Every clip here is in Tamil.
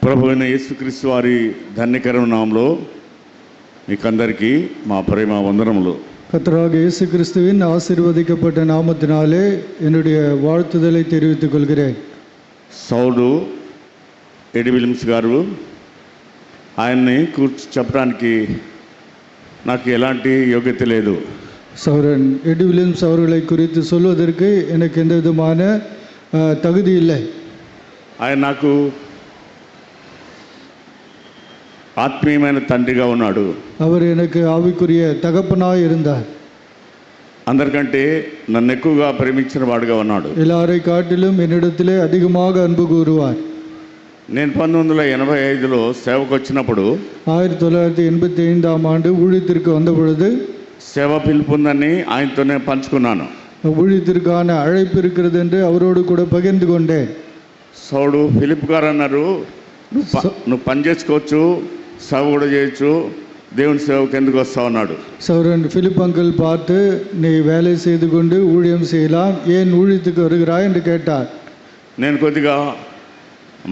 ప్రభువైన యేసుక్రీస్తు వారి ధన్యకరమైన నామములో మీకందరికీ మా ప్రేమ వందనములు. கர்த்தராக இயேசு கிறிஸ்துவின் ஆசீர்வதிக்கப்பட்ட நாமத்தினாலே என்னுடைய வாழ்த்துதலை தெரிவித்துக் கொள்கிறேன். సౌడు ఎడి విలియమ్స్ గారు ఆయన్ని చెప్పడానికి నాకు ఎలాంటి యోగ్యత లేదు. சௌரன் எடி வில்லியம்ஸ் அவர்களை குறித்து சொல்வதற்கு எனக்கு எந்த விதமான தகுதி இல்லை. ఆయన నాకు ఆత్మీయమైన తండ్రిగా ఉన్నాడు. அவர் எனக்கு ஆவிக்குரிய தகப்பனாய் இருந்தார். అందరికంటే నన్ను ఎక్కువగా ప్రేమించిన వాడుగా ఉన్నాడు. எல்லாரை காட்டிலும் என்னிடத்திலே அதிகமாக அன்பு கூறுவார். నేను 1985లో సేవకు వచ్చినప్పుడు 1985ஆம் ஆண்டு ஊழியத்திற்கு வந்த பொழுது సేవ పిలుపుందని ఆయనతోనే పంచుకున్నాను. ஊழியத்திற்கான அழைப்பு இருக்கிறது என்று அவரோடு கூட பகிர்ந்து கொண்டேன். సౌడు ఫిలిప్ గారు అన్నారు, నువ్వు పని చేసుకోవచ్చు, సేవ కూడా చేయొచ్చు, దేవుని సేవకు ఎందుకు వస్తావు అన్నాడు. சௌரன் பிலிப் அங்கிள் பார்த்து, நீ வேலை செய்து கொண்டு ஊழியம் செய்யலாம், ஏன் ஊழியத்துக்கு வருகிறாய் என்று கேட்டார். నేను కొద్దిగా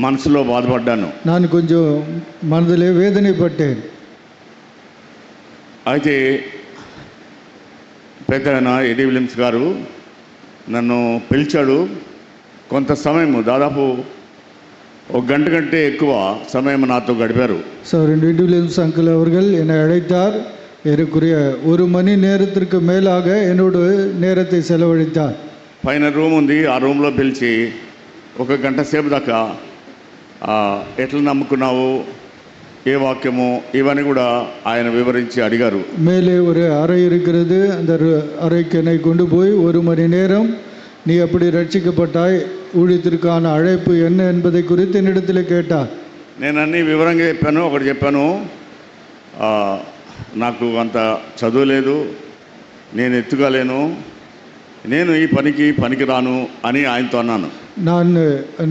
మనసులో బాధపడ్డాను. நான் கொஞ்சம் மனதிலே வேதனைப்பட்டேன். అయితే పెద్దయిన ఎడి విలియమ్స్ గారు నన్ను పిలిచాడు. కొంత సమయం, దాదాపు ఒక గంట కంటే ఎక్కువ సమయం నాతో గడిపారు. சௌரன் எடி வில்லியம்ஸ் அங்கிள் அவர்கள் என்னை அழைத்தார். ஏறக்குறைய 1 மணி நேரத்திற்கு மேலாக என்னோட நேரத்தை செலவழித்தார். పైన రూమ్ ఉంది, ఆ రూమ్లో పిలిచి ఒక గంట సేపు దాకా ఎట్లా నమ్ముకున్నావు, ఏ వాక్యము, ఇవన్నీ కూడా ఆయన వివరించి అడిగారు. மேலே ஒரு அறை இருக்கிறது. அந்த அறைக்கு என்னை கொண்டு போய் 1 மணி நேரம் நீ எப்படி ரட்சிக்கப்பட்டாய், ஊழியத்திற்கான அழைப்பு என்ன என்பதை குறித்து என்னிடத்தில் கேட்டார். నేను అన్ని వివరంగా చెప్పాను. ఒకటి చెప్పాను, నాకు అంత చదువు లేదు, నేను ఎత్తుకోలేను, నేను ఈ పనికి రాను అని ఆయనతో అన్నాను.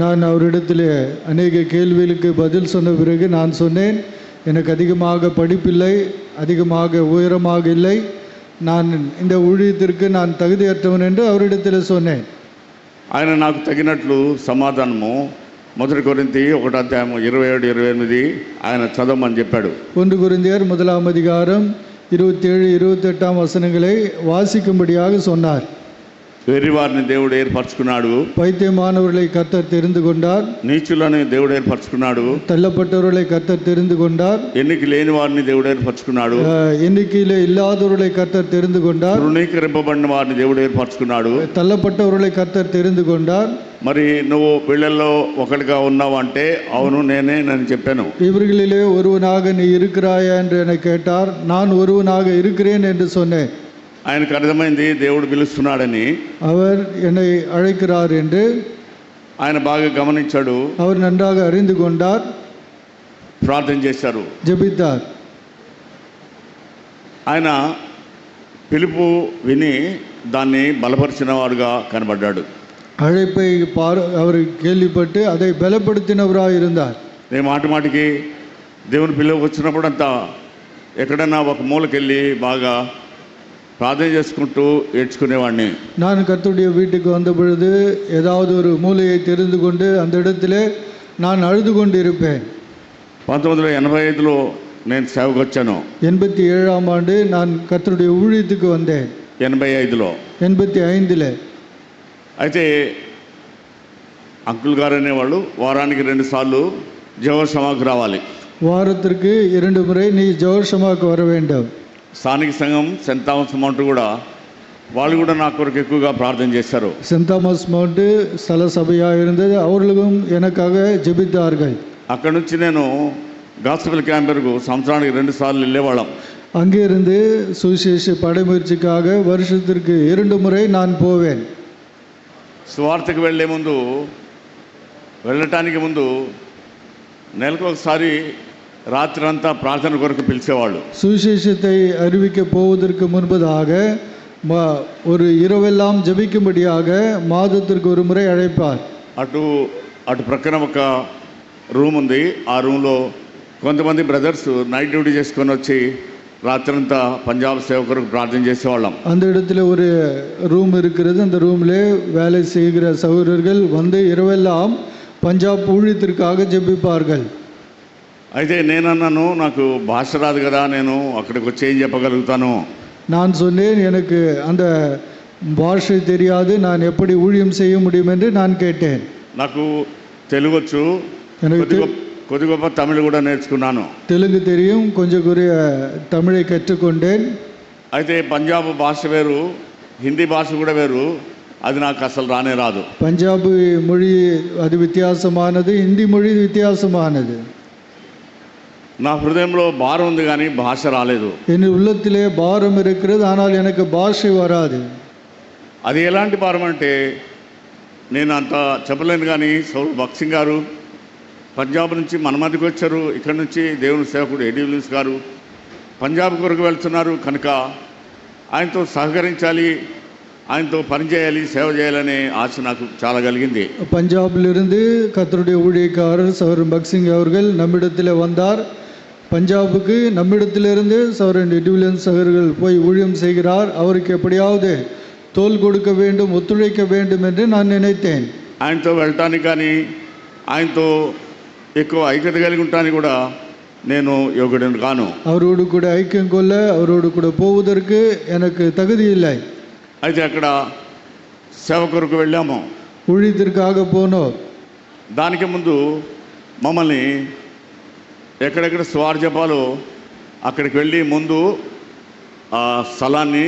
நான் அவரிடத்தில் அநேக கேள்விகளுக்கு பதில் சொன்ன பிறகு நான் சொன்னேன், எனக்கு அதிகமாக படிப்பில்லை, அதிகமாக உயரமாக இல்லை, நான் இந்த ஊழியத்திற்கு நான் தகுதியற்றவன் என்று அவரிடத்தில் சொன்னேன். ఆయన నాకు తగినట్లు సమాధానము 1 కొరింథీ 1:27-28 ఆయన చదవమని చెప్పాడు. 1 கொரிந்தியர் 1ஆம் அதிகாரம் 27-28 வசனங்களை வாசிக்கும்படியாக சொன்னார். వెర్రివారిని దేవుడు ఏర్పరచుకున్నాడు, பைத்தியமானவர்களை கர்த்தர் தெரிந்து கொண்டார், నీచులను దేవుడు ఏర్పరచుకున్నాడు, தள்ளப்பட்டவர்களை கர்த்தர் தெரிந்து கொண்டார், ఎన్నిక లేని వారిని దేవుడు ఏర్పరచుకున్నాడు, எண்ணிக்கையிலே இல்லாதவர்களை கர்த்தர் தெரிந்து கொண்டார், తృణీకరింపబడిన వారిని దేవుడు ఏర్పరచుకున్నాడు, தள்ளப்பட்டவர்களை கர்த்தர் தெரிந்து கொண்டார். మరి నువ్వు వీళ్ళల్లో ఒకటిగా ఉన్నావు అంటే అవును నేనే అని చెప్పాను. இவர்களிலே ஒருவனாக நீ இருக்கிறாயா என்று என்னை கேட்டார். நான் ஒருவனாக இருக்கிறேன் என்று சொன்னேன். ఆయనకు అర్థమైంది దేవుడు పిలుస్తున్నాడని, அவர் என்னை அழைக்கிறார் என்று ఆయన బాగా గమనించాడు. அவர் நன்றாக அறிந்து கொண்டார். ప్రార్థన చేశారు, ஜெபித்தார். ఆయన పిలుపు విని దాన్ని బలపరిచిన వాడుగా కనబడ్డాడు. அழைப்பை அவர் கேள்விப்பட்டு அதை பலப்படுத்தினவராக இருந்தார். నేను మాటికి దేవుని పిలువకు వచ్చినప్పుడు అంతా ఎక్కడన్నా ఒక మూలకెళ్ళి బాగా ప్రార్థన చేసుకుంటూ ఏడ్చుకునేవాడిని. நான் கர்த்தருடைய வீட்டுக்கு வந்த பொழுது ஏதாவது ஒரு மூலையை தெரிந்து கொண்டு அந்த இடத்திலே நான் அழுது கொண்டு இருப்பேன். 1985లో నేను సేవకు వచ్చాను. 87ஆம் ஆண்டு நான் கர்த்தருடைய ஊழியத்துக்கு வந்தேன். 85లో 85ல். అయితే అంకుల్ గారు అనేవాళ్ళు వారానికి 2 సార్లు జవహర్ సమాకు రావాలి. வாரத்திற்கு 2 முறை நீ ஜவஹர் சமாக்கு வர வேண்டும். స్థానిక సంఘం సెంట్ థామస్ మౌంట్ కూడా వాళ్ళు కూడా నా కొరకు ఎక్కువగా ప్రార్థన చేశారు. சென்ட் தாமஸ் மவுண்ட் ஸ்தல சபையாக இருந்தது. அவர்களும் எனக்காக ஜெபித்தார்கள். అక్కడ నుంచి నేను గాస్పెల్ క్యాంపెర్కు సంవత్సరానికి 2 సార్లు వెళ్ళేవాళ్ళం. அங்கிருந்து சுவிசேஷ படைமுயற்சிக்காக வருஷத்திற்கு 2 முறை நான் போவேன். సువార్తకు వెళ్ళటానికి ముందు నెలకు ఒకసారి రాత్రి అంతా ప్రార్థన కొరకు పిలిచేవాళ్ళు. சுவிசேஷத்தை அறிவிக்க போவதற்கு முன்பதாக ஒரு இரவெல்லாம் ஜபிக்கும்படியாக மாதத்திற்கு 1 முறை அழைப்பார். అటు ప్రక్కన ఒక రూమ్ ఉంది. ఆ రూమ్లో కొంతమంది బ్రదర్స్ నైట్ డ్యూటీ చేసుకొని వచ్చి రాత్రంతా పంజాబ్ సేవ కొరకు ప్రార్థన చేసేవాళ్ళం. அந்த இடத்துல ஒரு ரூம் இருக்கிறது. அந்த ரூமில் வேலை செய்கிற சகோதரர்கள் வந்து இரவெல்லாம் பஞ்சாப் ஊழியத்திற்காக ஜெபிப்பார்கள். అయితే నేనన్నాను, నాకు భాష రాదు కదా, నేను అక్కడికి వచ్చి ఏం చెప్పగలుగుతాను. நான் சொன்னேன், எனக்கு அந்த பாஷை தெரியாது, நான் எப்படி ஊழியம் செய்ய முடியும் என்று நான் கேட்டேன். నాకు తెలుగు వచ్చు, எனக்கு కొద్ది గొప్ప తమిళ కూడా నేర్చుకున్నాను. தெலுங்கு தெரியும், கொஞ்சம் குறைய தமிழை கற்றுக்கொண்டேன். అయితే పంజాబ్ భాష వేరు, హిందీ భాష కూడా వేరు, అది నాకు అసలు రానే రాదు. பஞ்சாபி மொழி அது வித்தியாசமானது, ஹிந்தி மொழி வித்தியாசமானது. నా హృదయంలో భారం ఉంది కానీ భాష రాలేదు. என் உள்ளத்திலே பாரம் இருக்கிறது, ஆனால் எனக்கு பாஷை வராது. అది ఎలాంటి భారం అంటే నేను అంత చెప్పలేను. కానీ సౌల్ బక్సింగ్ గారు పంజాబ్ నుంచి మన మధ్యకి వచ్చారు. ఇక్కడ నుంచి దేవుని సేవకుడు ఎడి విలియమ్స్ గారు పంజాబ్ కొరకు వెళ్తున్నారు కనుక ఆయనతో సహకరించాలి, ఆయనతో పనిచేయాలి, సేవ చేయాలనే ఆశ నాకు చాలా కలిగింది. பஞ்சாபிலிருந்து கர்த்தருடைய ஊழியக்காரர் சௌரன் பக்சிங் அவர்கள் நம்மிடத்தில் வந்தார். பஞ்சாபுக்கு நம்மிடத்திலிருந்து சௌரன் எடிவிலியன்ஸ் அவர்கள் போய் ஊழியம் செய்கிறார். அவருக்கு எப்படியாவது தோள் கொடுக்க வேண்டும், ஒத்துழைக்க வேண்டும் என்று நான் நினைத்தேன். ఆయనతో వెళ్ళటానికి కానీ ఆయనతో ఎక్కువ ఐక్యత కలిగి ఉండటానికి కూడా నేను యోగ్యుడిని కాను. அவரோடு கூட ஐக்கியம் கொள்ள, அவரோடு கூட போவதற்கு எனக்கு தகுதி இல்லை. అయితే అక్కడ సేవ కొరకు వెళ్ళాము, ஊழியத்திற்காக போனோம். దానికి ముందు మమ్మల్ని ఎక్కడెక్కడ స్వార్ జపాలో అక్కడికి వెళ్ళి ముందు ఆ స్థలాన్ని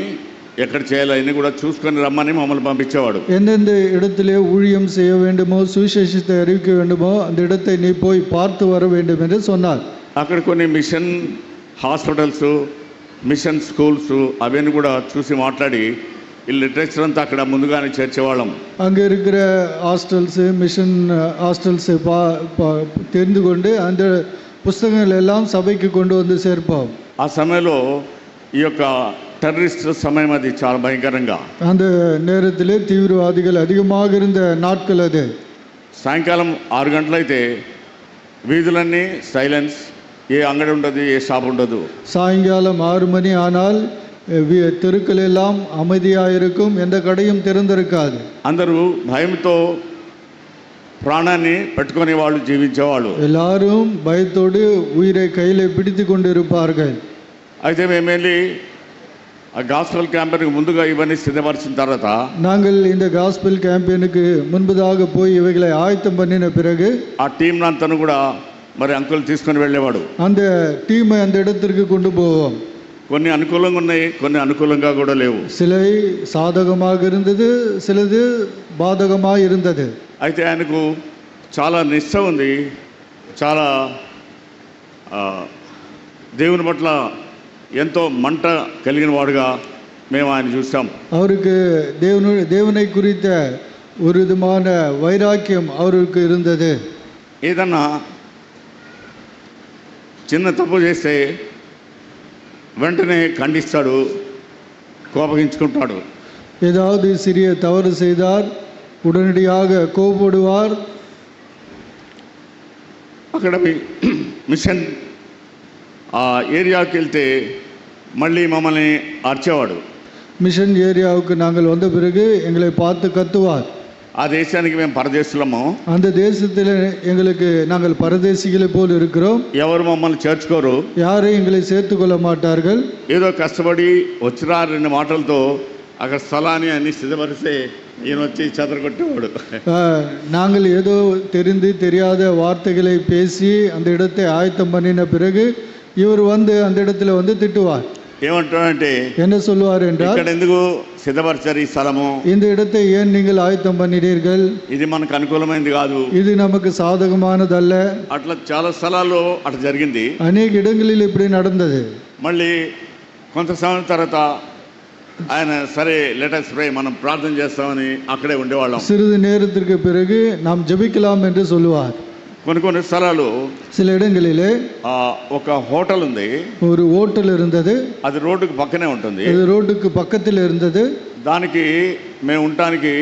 ఎక్కడ చేయాలి అన్నీ కూడా చూసుకొని రమ్మని మమ్మల్ని పంపించేవాడు. எந்தெந்த இடத்திலே ஊழியம் செய்ய வேண்டுமோ, சுவிசேஷத்தை அறிவிக்க வேண்டுமோ அந்த இடத்தை நீ போய் பார்த்து வர வேண்டும் என்று சொன்னார். అక్కడ కొన్ని మిషన్ హాస్పిటల్స్, మిషన్ స్కూల్స్ అవన్నీ కూడా చూసి మాట్లాడి ఈ లిటరేచర్ అంతా అక్కడ ముందుగానే చేర్చేవాళ్ళం. அங்கே இருக்கிற ஹாஸ்டல்ஸு, மிஷன் ஹாஸ்டல்ஸு தெரிந்து கொண்டு அந்த புஸ்தகங்கள் எல்லாம் சபைக்கு கொண்டு வந்து சேர்ப்போம். ఆ సమయంలో ఈ యొక్క టెర్రరిస్ట్ సమయం అది చాలా భయంకరంగా. அந்த நேரத்திலே தீவிரவாதிகள் அதிகமாக இருந்த நாட்கள் அது. సాయంకాలం 6 గంటలైతే వీధులన్నీ సైలెన్స్, ఏ అంగడి ఉండదు, ఏ షాప్ ఉండదు. சாயங்காலம் 6 மணி ஆனால் தெருக்கள் எல்லாம் அமைதியாக இருக்கும், எந்த கடையும் திறந்திருக்காது. అందరూ భయంతో ప్రాణాన్ని పెట్టుకునే వాళ్ళు జీవించేవాళ్ళు. எல்லாரும் பயத்தோடு உயிரை கையில் பிடித்து கொண்டு இருப்பார்கள். అయితే మేము వెళ్ళి ఆ గాస్పెల్ క్యాంపెయిన్కి ముందుగా ఇవన్నీ సిద్ధపరిచిన తర్వాత நாங்கள் இந்த காஸ்பல் கேம்பெயினுக்கு முன்பதாக போய் இவைகளை ஆயத்தம் பண்ணின பிறகு ఆ టీం అంతా కూడా మరి అంకుల్ తీసుకొని వెళ్ళేవాడు. அந்த டீமை அந்த இடத்திற்கு கொண்டு போவோம். కొన్ని అనుకూలంగా ఉన్నాయి, కొన్ని అనుకూలంగా కూడా లేవు. சிலை சாதகமாக இருந்தது, சிலது பாதகமாக இருந்தது. అయితే ఆయనకు చాలా నిష్ఠ ఉంది, చాలా దేవుని పట్ల ఎంతో మంట కలిగిన వాడుగా మేము ఆయన చూసాం. அவருக்கு தேவனை குறித்த ஒரு விதமான வைராக்கியம் அவருக்கு இருந்தது. ఏదన్నా చిన్న తప్పు చేస్తే వెంటనే ఖండిస్తాడు, కోపగించుకుంటాడు. ஏதாவது சிறிய தவறு செய்தார் உடனடியாக கோபப்படுவார். అక్కడ మిషన్ ఆ ఏరియాకి వెళ్తే మళ్ళీ మమ్మల్ని అరిచేవాడు. மிஷன் ஏரியாவுக்கு நாங்கள் வந்த பிறகு எங்களை பார்த்து கத்துவார். ఆ దేశానికి మేము పరదేశులము, அந்த தேசத்தில் எங்களுக்கு நாங்கள் பரதேசிகளை போல் இருக்கிறோம். ఎవరు మమ్మల్ని చేర్చుకోరు, யாரும் எங்களை சேர்த்து கொள்ள மாட்டார்கள். ఏదో కష్టపడి వచ్చిరా 2 మాటలతో అక్కడ స్థలాన్ని అన్ని సిద్ధపరిస్తే ఈయన వచ్చి చెదరగొట్టేవాడు. நாங்கள் ஏதோ தெரிந்து தெரியாத வார்த்தைகளை பேசி அந்த இடத்தை ஆயத்தம் பண்ணின பிறகு இவர் வந்து அந்த இடத்துல வந்து திட்டுவார். ఏమంటాడంటే, என்ன சொல்லுவார் என்றால், ఇక్కడ ఎందుకు సిద్ధపరిచారు ఈ స్థలము, இந்த இடத்தை ஏன் நீங்கள் ஆயத்தம் பண்ணினீர்கள், ఇది మనకు అనుకూలమైనది కాదు, இது நமக்கு సాధకமானదல்ல. అట్లా చాలా స్థలాల్లో అట్లా జరిగింది. అనేక இடங்களில் இப்படி நடந்தது. మళ్ళీ కొంత సమయం తర్వాత ఆయన సరే లెటర్స్ ప్రే, మనం ప్రార్థన చేస్తామని అక్కడే ఉండేవాళ్ళం. சிறிது நேரத்திற்கு பிறகு நாம் ஜெபிக்கலாம் என்று சொல்லுவார். కొన్ని స్థలాలు சில இடங்களிலே ఒక హోటల్ ఉంది, ஒரு ஹோட்டல் இருந்தது. అది రోడ్డుకు పక్కనే ఉంటుంది. அது ரோட்டுக்கு பக்கத்தில் இருந்தது. దానికి మేము ఉండటానికి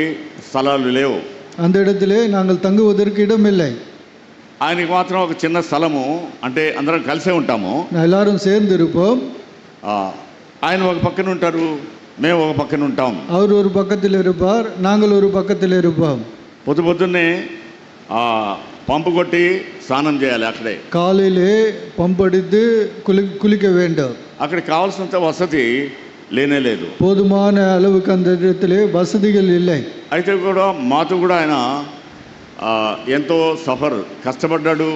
స్థలాలు లేవు. அந்த இடத்திலே நாங்கள் தங்குவதற்கு இடமில்லை. ఆయనకి మాత్రం ఒక చిన్న స్థలము, అంటే అందరం కలిసే ఉంటాము, எல்லாரும் சேர்ந்து இருப்போம். ఆయన ఒక పక్కన ఉంటారు, మేము ఒక పక్కన ఉంటాం. அவர் ஒரு பக்கத்தில் இருப்பார், நாங்கள் ஒரு பக்கத்தில் இருப்போம். పొద్దున్నే పంపు కొట్టి స్నానం చేయాలి అక్కడే. காலையிலே பம்படித்து குளிக்க வேண்டும். అక్కడికి కావాల్సినంత వసతి లేనే లేదు. போதுமான அளவுக்கு அந்த இடத்திலே வசதிகள் இல்லை. అయితే కూడా మాతో కూడా ఆయన ఎంతో కష్టపడ్డాడు,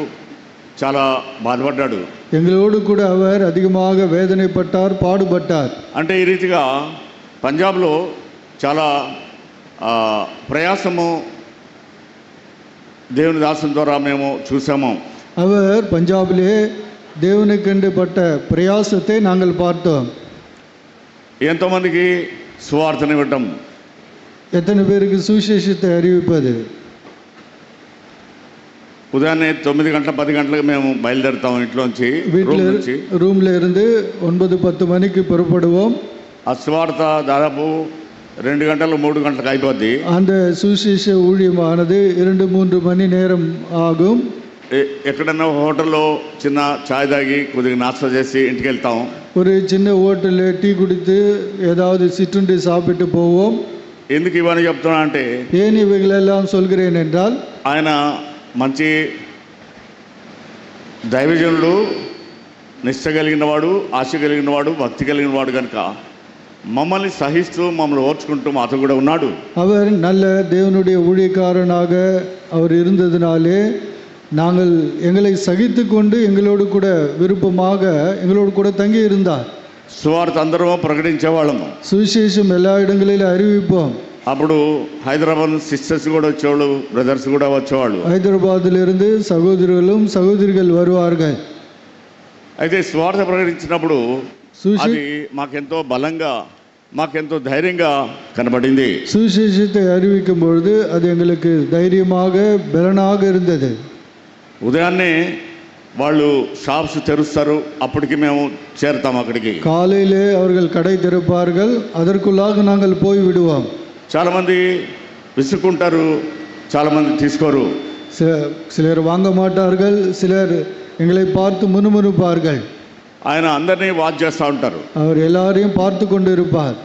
చాలా బాధపడ్డాడు. எங்களோடு கூட அவர் அதிகமாக வேதனைப்பட்டார், பாடுபட்டார். అంటే ఈ రీతిగా పంజాబ్లో చాలా ప్రయాసము దేవుని దాసం ద్వారా మేము చూసాము. அவர் பஞ்சாபிலே தேவனுக்கென்று பட்ட பிரயாசத்தை நாங்கள் பார்த்தோம். ఎంతోమందికి సువార్తను ఇవ్వటం, எத்தனை பேருக்கு சுவிசேஷத்தை அறிவிப்பது. ఉదయాన్నే 9 గంటల 10 గంటలకు మేము బయలుదేరుతాం ఇంట్లోంచి, రూమ్ல இருந்து 9-10 மணிக்கு புறப்படுவோம். ఆ సువార్త దాదాపు 2 గంటలు 3 గంటలకు అయిపోద్ది. அந்த சுவிசேஷ ஊழியமானது 2-3 மணி நேரம் ஆகும். ఎక్కడన్నా హోటల్లో చిన్న ఛాయ్ తాగి కొద్దిగా నాస్తా చేసి ఇంటికి వెళ్తాం. ஒரு சின்ன ஹோட்டலில் டீ குடித்து ஏதாவது சிற்றுண்டி சாப்பிட்டு போவோம். ఎందుకు ఇవన్నీ చెప్తున్నా అంటే, ஏன் இவைகளெல்லாம் சொல்கிறேன் என்றால், ఆయన మంచి దైవజనుడు, నిష్ట కలిగిన వాడు, ఆశ కలిగిన వాడు, భక్తి కలిగిన వాడు కనుక మమ్మల్ని సహిస్తూ మమ్మల్ని ఓర్చుకుంటూ మాతో కూడా ఉన్నాడు. அவர் நல்ல தேவனுடைய ஊழியக்காரனாக அவர் இருந்ததினாலே நாங்கள் எங்களை சகித்து கொண்டு எங்களோடு கூட விருப்பமாக எங்களோடு கூட தங்கி இருந்தார். సువార్త అందరూ ప్రకటించేవాళ్ళము, சுவிசேஷம் எல்லா இடங்களிலும் அறிவிப்போம். అప్పుడు హైదరాబాద్ సిస్టర్స్ కూడా వచ్చేవాళ్ళు, బ్రదర్స్ కూడా వచ్చేవాళ్ళు. హైదరాబాద్லிருந்து సహోదరులు సహోదరిகள் வருவார்கள். అయితే స్వార్థ ప్రకటించినప్పుడు అది మాకెంతో బలంగా, మాకెంతో ధైర్యంగా కనబడింది. சுவிசேஷத்தை அறிவிக்கும் பொழுது அது எங்களுக்கு தைரியமாக பலனாக இருந்தது. ఉదయాన్నే వాళ్ళు షాప్స్ తెరుస్తారు, అప్పటికి మేము చేరుతాం అక్కడికి. காலையிலே அவர்கள் கடை திறப்பார்கள், அதற்குள்ளாக நாங்கள் போய் விடுவோம். చాలామంది విసుక్కుంటారు, చాలామంది తీసుకోరు. சிலர் வாங்க மாட்டார்கள், சிலர் எங்களை பார்த்து முணுமுணுப்பார்கள். ఆయన అందరినీ వాచ్ చేస్తూ ఉంటారు. அவர் எல்லாரையும் பார்த்து கொண்டு இருப்பார்.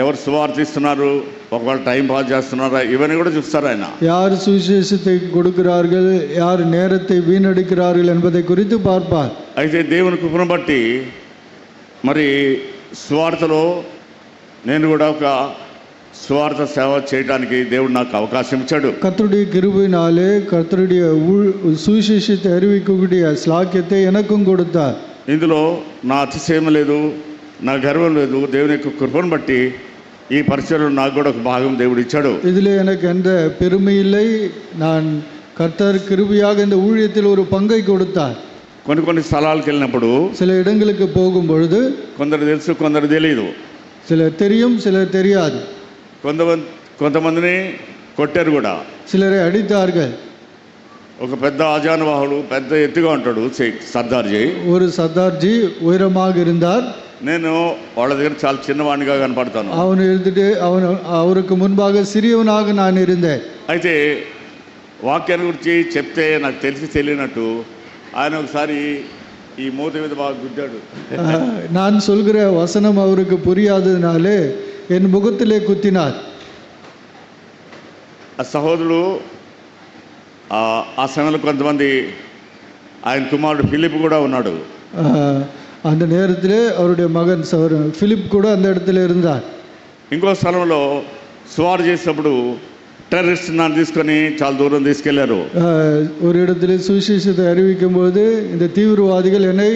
ఎవరు సువార్తిస్తున్నారు, ఒకవేళ టైం పాస్ చేస్తున్నారా, ఇవన్నీ కూడా చూస్తారు ఆయన. யார் சுவிசேஷத்தை கொடுக்கிறார்கள், யார் நேரத்தை வீணடிக்கிறார்கள் என்பதை குறித்து பார்ப்பார். అయితే దేవుని కృపను బట్టి మరి సువార్తలో నేను కూడా ఒక సువార్త సేవ చేయడానికి దేవుడు నాకు అవకాశం ఇచ్చాడు. கர்த்தருடைய கிருபையினாலே கர்த்தருடைய சுவிசேஷத்தை அறிவிக்கக்கூடிய ஸ்லாக்கியத்தை எனக்கும் கொடுத்தார். ఇందులో నా అతిశయం లేదు, నా గర్వం లేదు. దేవుని యొక్క కృపను బట్టి ఈ పరిచయంలో నాకు కూడా ఒక భాగం దేవుడు ఇచ్చాడు. இதில் எனக்கு எந்த பெருமை இல்லை. நான் கர்த்தர் கிருபையாக இந்த ஊழியத்தில் ஒரு பங்கை கொடுத்தார். కొన్ని స్థలాలకు వెళ్ళినప్పుడు, சில இடங்களுக்கு போகும் பொழுது కొందరు తెలుసు, కొందరు తెలియదు. சிலர் தெரியும், சிலர் தெரியாது. కొంతమందిని కొట్టారు కూడా, சிலரை அடித்தார்கள். ఒక పెద్ద ఆజానువాహుడు, పెద్ద ఎత్తుగా ఉంటాడు సర్దార్జీ. ஒரு சர்தார்ஜி உயரமாக இருந்தார். నేను వాళ్ళ దగ్గర చాలా చిన్నవాడిగా కనపడతాను. அவன் இருந்துட்டு அவருக்கு முன்பாக சிறியவனாக நான் இருந்தேன். అయితే వాక్యాన్ని గురించి చెప్తే నాకు తెలియనట్టు ఆయన ఒకసారి ఈ మూతి మీద బాగా గుద్దాడు. நான் சொல்கிற வசனம் அவருக்கு புரியாததினாலே என் முகத்திலே குத்தினார். ఆ సహోదరుడు ఆ సమయంలో కొంతమంది, ఆయన కుమారుడు ఫిలిప్ కూడా ఉన్నాడు. அந்த நேரத்திலே அவருடைய மகன் பிலிப் கூட அந்த இடத்துல இருந்தார். ఇంకో స్థలంలో సువార్ చేసినప్పుడు టెర్రరిస్ట్ నన్ను తీసుకొని చాలా దూరం తీసుకెళ్లారు. ஒரு இடத்துல சுவிசேஷத்தை அறிவிக்கும் போது இந்த தீவிரவாதிகள் என்னை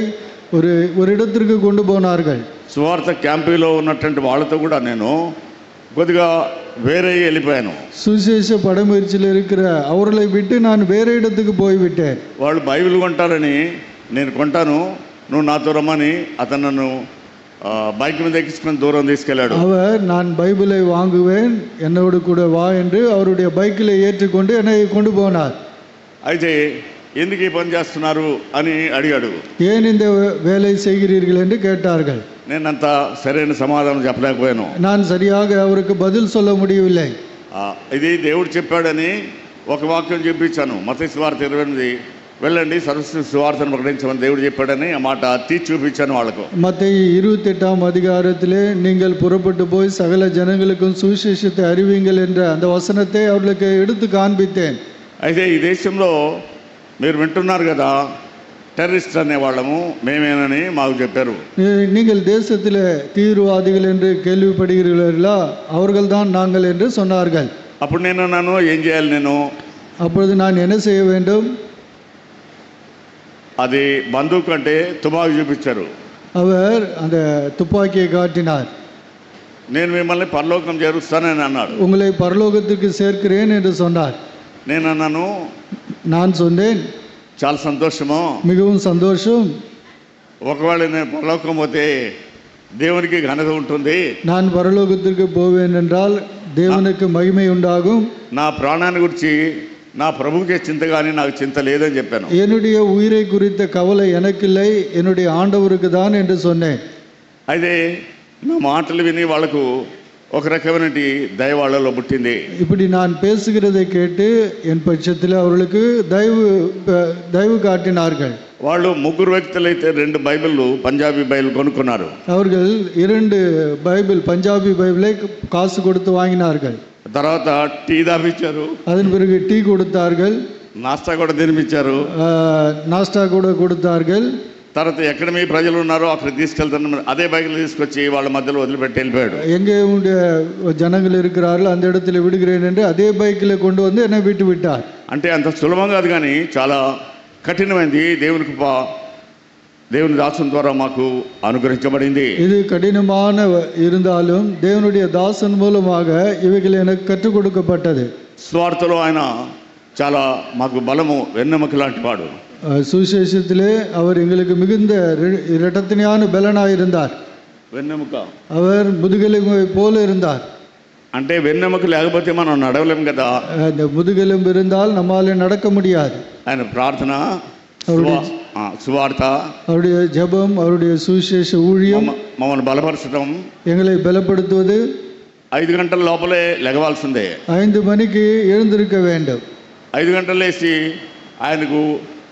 ஒரு இடத்திற்கு கொண்டு போனார்கள். సువార్త క్యాంపీలో ఉన్నటువంటి వాళ్ళతో కూడా నేను కొద్దిగా వేరే వెళ్ళిపోయాను. சுவிசேஷ படமுயற்சியில் இருக்கிற அவர்களை விட்டு நான் வேற இடத்துக்கு போய்விட்டேன். వాళ్ళు బైబిల్ కొంటారని నేను కొంటాను, నువ్వు నాతో రమ్మని అతను నన్ను బైక్ మీద ఎక్కించుకొని దూరం తీసుకెళ్ళాడు. அவர் நான் பைபிளை வாங்குவேன், என்னோடு கூட வா என்று அவருடைய பைக்கில் ஏற்றிக்கொண்டு என்னை கொண்டு போனார். అయితే ఎందుకు ఈ పని చేస్తున్నారు అని అడిగాడు. ஏன் இந்த வேலை செய்கிறீர்கள் என்று கேட்டார்கள். నేనంత సరైన సమాధానం చెప్పలేకపోయాను. நான் சரியாக அவருக்கு பதில் சொல்ல முடியவில்லை. ఇది దేవుడు చెప్పాడని ఒక వాక్యం చెప్పించాను. మత్తయి సువార్త 28, వెళ్ళండి సర్వస్వ సువార్తను ప్రకటించమని దేవుడు చెప్పాడని ఆ మాట తీర్చి చూపించాను వాళ్ళకు. மத்தேயு 28ஆம் அதிகாரத்திலே நீங்கள் புறப்பட்டு போய் சகல ஜனங்களுக்கும் சுவிசேஷத்தை அறிவிங்கள் என்ற அந்த வசனத்தை அவர்களுக்கு எடுத்து காண்பித்தேன். అయితే ఈ దేశంలో మీరు వింటున్నారు కదా, టెర్రరిస్ట్ అనేవాళ్ళము మేమేనని మాకు చెప్పారు. நீங்கள் தேசத்தில் தீவிரவாதிகள் என்று கேள்விப்படுகிறீர்களா, அவர்கள் தான் நாங்கள் என்று சொன்னார்கள். అప్పుడు నేను అన్నాను, ఏం చేయాలి నేను? அப்பொழுது நான் என்ன செய்ய வேண்டும்? అది బందూక్ అంటే తుపాకీ చూపించారు. அவர் அந்த துப்பாக்கியை காட்டினார். నేను మిమ్మల్ని పరలోకం చేరుస్తానని అన్నాడు. உங்களை பரலோகத்துக்கு சேர்க்கிறேன் என்று சொன்னார். నేను అన్నాను, நான் சொன்னேன், చాలా సంతోషము, மிகவும் சந்தோஷம். ఒకవేళ నేను పరలోకం పోతే దేవునికి ఘనత ఉంటుంది, நான் பரலோகத்திற்கு போவேன் என்றால் தேவனுக்கு மகிமை உண்டாகும், నా ప్రాణాన్ని గురించి నా ప్రభువుకే చింత కానీ నాకు చింత లేదని చెప్పాను. என்னுடைய உயிரை குறித்த கவலை எனக்கில்லை, என்னுடைய ஆண்டவருக்கு தான் என்று சொன்னேன். అయితే నా మాటలు విని వాళ్లకు ఒక రకమైన దయ వాళ్ళలో పుట్టింది. இப்படி நான் பேசுகிறதை கேட்டு என் பட்சத்தில் அவர்களுக்கு தயவு காட்டினார்கள். వాళ్ళు ముగ్గురు వ్యక్తులైతే 2 బైబిళ్ళు పంజాబీ బైబిల్ కొనుక్కున్నారు. அவர்கள் 2 பைபிள் பஞ்சாபி பைபிளை காசு கொடுத்து வாங்கினார்கள். తర్వాత టీ దాపించారు, அதன் பிறகு டீ கொடுத்தார்கள், నాస్తా కూడా తినిపించారు, நாஸ்டா கூட கொடுத்தார்கள். తర్వాత ఎక్కడ మీ ప్రజలు ఉన్నారో అక్కడ తీసుకెళ్తాను అదే బైబిల్ తీసుకొచ్చి వాళ్ళ మధ్యలో వదిలిపెట్టి వెళ్ళిపోయాడు. எங்கே உடைய ஜனங்கள் இருக்கிறார்கள் அந்த இடத்துல விடுகிறேன் என்று அதே பைக்கில் கொண்டு வந்து என்னை விட்டு விட்டார். అంటే అంత సులభం కాదు, కానీ చాలా కఠినమైంది. దేవుని దాసుని ద్వారా మాకు అనుగ్రహించబడింది. இது కఠినமான இருந்தாலும் தேவனுடைய தாசன் மூலமாக இவைகள் எனக்கு கற்றுக் கொடுக்கப்பட்டது. స్వార్థలో ఆయన చాలా మాకు బలము, వెన్నెముక లాంటి వాడు. சுவிசேஷத்திலே அவர் எங்களுக்கு மிகுந்த இரட்டத்தினையான பலனாக இருந்தார். వెన్నెముక அவர் முதுகெலும்பை போல இருந்தார். అంటే వెన్నెముక లేకపోతే మనం నడవలేం కదా. அந்த முதுகெலும்பு இருந்தால் நம்மால நடக்க முடியாது. ఆయన ప్రార్థన, సువార్త, அவருடைய ஜெபம், அவருடைய சுவிசேஷ ஊழியம் మమ్మల్ని బలపరచడం, எங்களை பலப்படுத்துவது. 5 గంటల లోపలే లెగవాల్సిందే. 5 மணிக்கு எழுந்திருக்க வேண்டும். 5 గంటలు లేచి ఆయనకు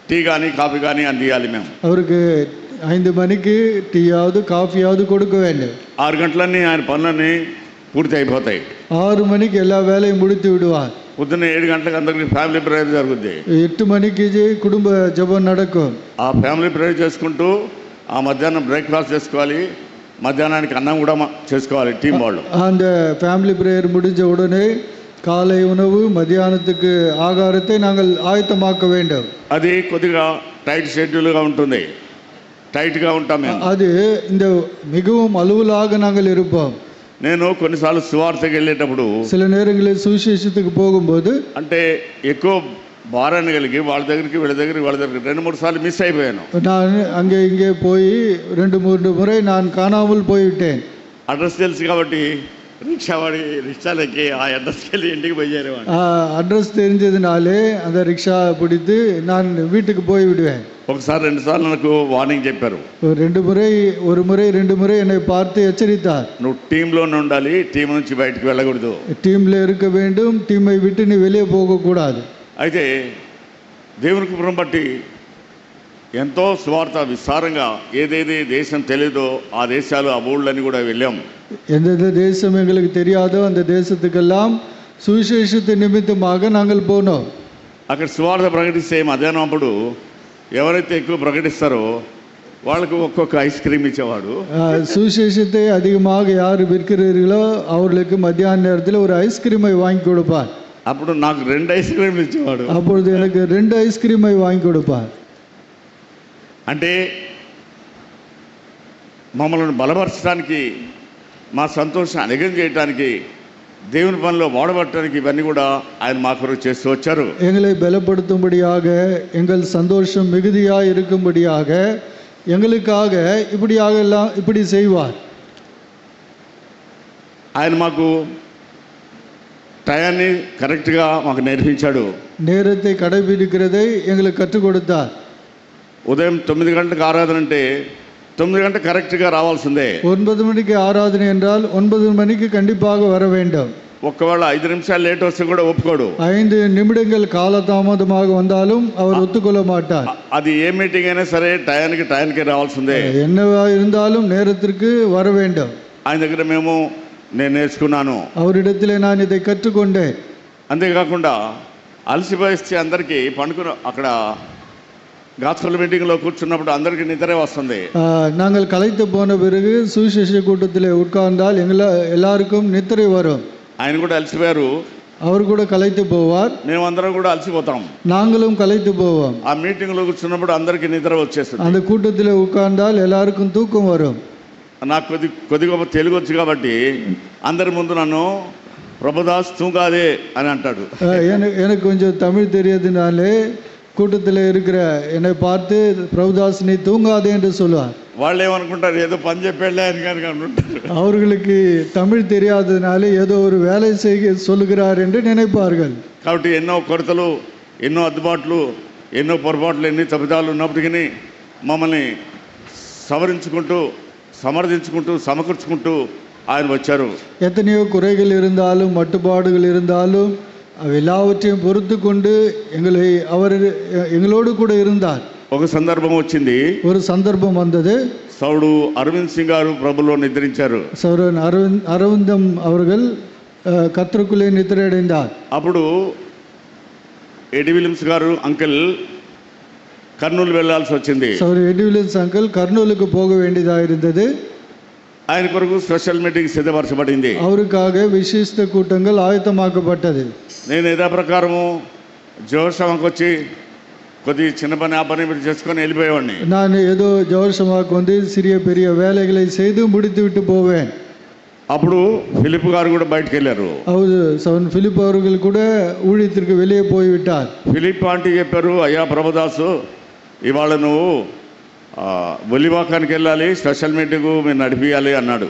టీ కానీ కాఫీ కానీ అందియాలి మేము. அவருக்கு 5 மணிக்கு டீயாவது காஃபியாவது கொடுக்க வேண்டும். 6 గంటలన్నీ ఆయన పనులన్నీ పూర్తి అయిపోతాయి. 6 மணிக்கு எல்லா வேலையும் முடித்து விடுவார். పొద్దున్న 7 గంటలకు అందరికి ఫ్యామిలీ ప్రేయర్ జరుగుద్ది. 8 மணிக்கு குடும்ப ஜெபம் நடக்கும். ఆ ఫ్యామిలీ ప్రేయర్ చేసుకుంటూ ఆ మధ్యాహ్నం బ్రేక్ఫాస్ట్ చేసుకోవాలి, మధ్యాహ్నానికి అన్నం కూడా చేసుకోవాలి టీం వాళ్ళు. அந்த ஃபேமிலி பிரேயர் முடிஞ்ச உடனே காலை உணவு, மத்தியானத்துக்கு ஆகாரத்தை நாங்கள் ஆயத்தமாக்க வேண்டும். అది కొద్దిగా టైట్ షెడ్యూల్గా ఉంటుంది, టైట్గా ఉంటాం మేము. அது இந்த மிகவும் அலுவலாக நாங்கள் இருப்போம். నేను కొన్నిసార్లు సువార్తకి వెళ్ళేటప్పుడు சில நேரங்களில் சுவிசேஷத்துக்கு போகும்போது అంటే ఎక్కువ భారాన్ని కలిగి వాళ్ళ దగ్గరికి వీళ్ళ దగ్గరికి 2-3 సార్లు మిస్ అయిపోయాను. நான் அங்கே இங்கே போய் 2-3 முறை நான் காணாமல் போய்விட்டேன். అడ్రస్ తెలుసు కాబట్టి ரிக்ஷாலெக்கி ఆ அட்ரஸ்க்கு వెళ్ళి ఇంటికి போயிடுவேன். அட்ரஸ் தெரிஞ்சதுனாலே அந்த ரிக்ஷா பிடித்து நான் வீட்டுக்கு போய் விடுவேன். ఒకసారి 2 సార్లు నాకు వార్నింగ్ చెప్పారు. ஒரு முறை 2 முறை என்னை பார்த்து எச்சரித்தார். నువ్వు టీంలోనే ఉండాలి, టీం నుంచి బయటకు వెళ్ళకూడదు. టీంలో இருக்க வேண்டும், టీமை விட்டு நீ வெளியே போகக்கூடாது. అయితే దేవుని కృపను బట్టి ఎంతో స్వార్థ విస్తారంగా ఏదేది దేశం తెలియదో ఆ దేశాలు ఆ ఊళ్ళని కూడా వెళ్ళాం. எந்தெந்த தேசம் எங்களுக்கு தெரியாதோ அந்த தேசத்துக்கெல்லாம் சுவிசேஷத்தை நிமித்தமாக நாங்கள் போனோம். అక్కడ స్వార్థ ప్రకటిస్తే మధ్యాహ్నం అప్పుడు ఎవరైతే ఎక్కువ ప్రకటిస్తారో వాళ్ళకు ఒక్కొక్క ఐస్ క్రీమ్ ఇచ్చేవాడు. சுவிசேஷத்தை அதிகமாக யார் விற்கிறீர்களோ அவர்களுக்கு மத்தியான நேரத்தில் ஒரு ஐஸ்கிரீமை வாங்கி கொடுப்பார். అప్పుడు నాకు 2 ఐస్ క్రీమ్లు ఇచ్చేవాడు. அப்பொழுது எனக்கு 2 ஐஸ்கிரீமை வாங்கி கொடுப்பார். అంటే మమ్మల్ని బలపరచడానికి, మా సంతోషం అధికం చేయడానికి, దేవుని పనిలో వాడబట్టడానికి ఇవన్నీ కూడా ఆయన మా కొరకు చేస్తూ వచ్చారు. எங்களை பலப்படுத்தும்படியாக, எங்கள் சந்தோஷம் மிகுதியாக இருக்கும்படியாக எங்களுக்காக இப்படி செய்வார். ఆయన మాకు టయాన్ని కరెక్ట్గా మాకు నేర్పించాడు. நேரத்தை கடைபிடிக்கிறதை எங்களுக்கு கற்றுக் கொடுத்தார். ఉదయం 9 గంటలకు ఆరాధన అంటే 9 గంటలకు కరెక్ట్గా రావాల్సిందే. 9 மணிக்கு ஆராதனை என்றால் 9 மணிக்கு கண்டிப்பாக வர வேண்டும். ఒకవేళ 5 నిమిషాలు లేట్ వస్తే కూడా ఒప్పుకోడు. 5 நிமிடங்கள் காலதாமதமாக வந்தாலும் அவர் ஒத்துக்கொள்ள மாட்டார். అది ఏ మీటింగ్ అయినా సరే టయానికి రావాల్సిందే. என்னவா இருந்தாலும் நேரத்திற்கு வர வேண்டும். ఆయన దగ్గర నేను నేర్చుకున్నాను. அவரிடத்திலே நான் இதை కற்றுకొண்டேன். అంతేకాకుండా అలసిపోయిస్తే అందరికీ పండుకుని అక్కడ గాస్పెల్ మీటింగ్లో కూర్చున్నప్పుడు అందరికీ నిద్రే వస్తుంది. நாங்கள் கலைத்து போன பிறகு சுவிசேஷ கூட்டத்தில் உட்கார்ந்தால் எல்லாருக்கும் நித்திரை வரும். ఆయన కూడా అలసిపోయారు, அவர் கூட கலைத்து போவார், మేమందరం కూడా అలసిపోతాం. நாங்களும் கலைத்து போவோம். ఆ మీటింగ్లో కూర్చున్నప్పుడు అందరికీ నిద్ర వచ్చేస్తుంది. அந்த கூட்டத்தில் உட்கார்ந்தால் எல்லாருக்கும் தூக்கம் வரும். నాకు కొద్ది గొప్ప తెలుగు వచ్చు కాబట్టి అందరి ముందు నన్ను ప్రభుదాస్ తూగాదే అని అంటాడు. எனக்கு கொஞ்சம் தமிழ் தெரியாதனாலே கூட்டத்தில் இருக்கிற என்னை பார்த்து பிரபுதாஸ் நீ தூங்காதே என்று சொல்லுவார். వాళ్ళు ఏమనుకుంటారు, ఏదో పని చెప్పాడులే అని కనుక అనుకుంటారు. அவர்களுக்கு தமிழ் தெரியாததுனாலே ஏதோ ஒரு வேலை செய்ய சொல்லுகிறார் என்று நினைப்பார்கள். కాబట్టి ఎన్నో కొరతలు, ఎన్నో అద్దుబాట్లు, ఎన్నో పొరపాట్లు, ఎన్ని తప్పిదాలు ఉన్నప్పటికీ మమ్మల్ని సవరించుకుంటూ, సమర్థించుకుంటూ, సమకూర్చుకుంటూ ఆయన వచ్చారు. எத்தனையோ குறைகள் இருந்தாலும் மட்டுப்பாடுகள் இருந்தாலும் எல்லாவற்றையும் பொறுத்து கொண்டு எங்களோடு கூட இருந்தார். ఒక సందర్భం వచ్చింది, ஒரு சந்தர்ப்பம் வந்தது. సౌడు అరవింద్ సింగ్ గారు ప్రభులో నిద్రించారు. సౌరన్ அரவிந்தம் அவர்கள் கர்த்தருக்குள்ளே நித்திரையடைந்தார். అప్పుడు ఎడి విలియమ్స్ గారు అంకుల్ కర్నూలు వెళ్ళాల్సి వచ్చింది. సౌర ఎడి విలియమ్స్ అంకుల్ కర్నూలుకు పోగ వేண்டியதா இருந்தது. ఆయన కొరకు స్పెషల్ మీటింగ్ సిద్ధపరచబడింది. அவருக்காக விசேஷ கூட்டங்கள் ஆயத்தமாக்கப்பட்டது. నేను యథా ప్రకారము జోషాకు వచ్చి కొద్ది చిన్న పని ఆ పని చేసుకొని వెళ్ళిపోయేవాడిని. நான் ஏதோ ஜோஷமாக்கு வந்து சிறிய பெரிய வேலைகளை செய்து முடித்து விட்டு போவேன். అప్పుడు ఫిలిప్ గారు కూడా బయటకు వెళ్ళారు. அவர் ఫిలిప్ அவர்கள் கூட ஊழியத்திற்கு வெளியே போய்விட்டார். ఫిలిప్ ఆంటీ చెప్పారు, అయ్యా ప్రభుదాసు ఇవాళ నువ్వు ఒలివాకానికి వెళ్ళాలి, స్పెషల్ మీటింగ్ మీరు నడిపియాలి అన్నాడు.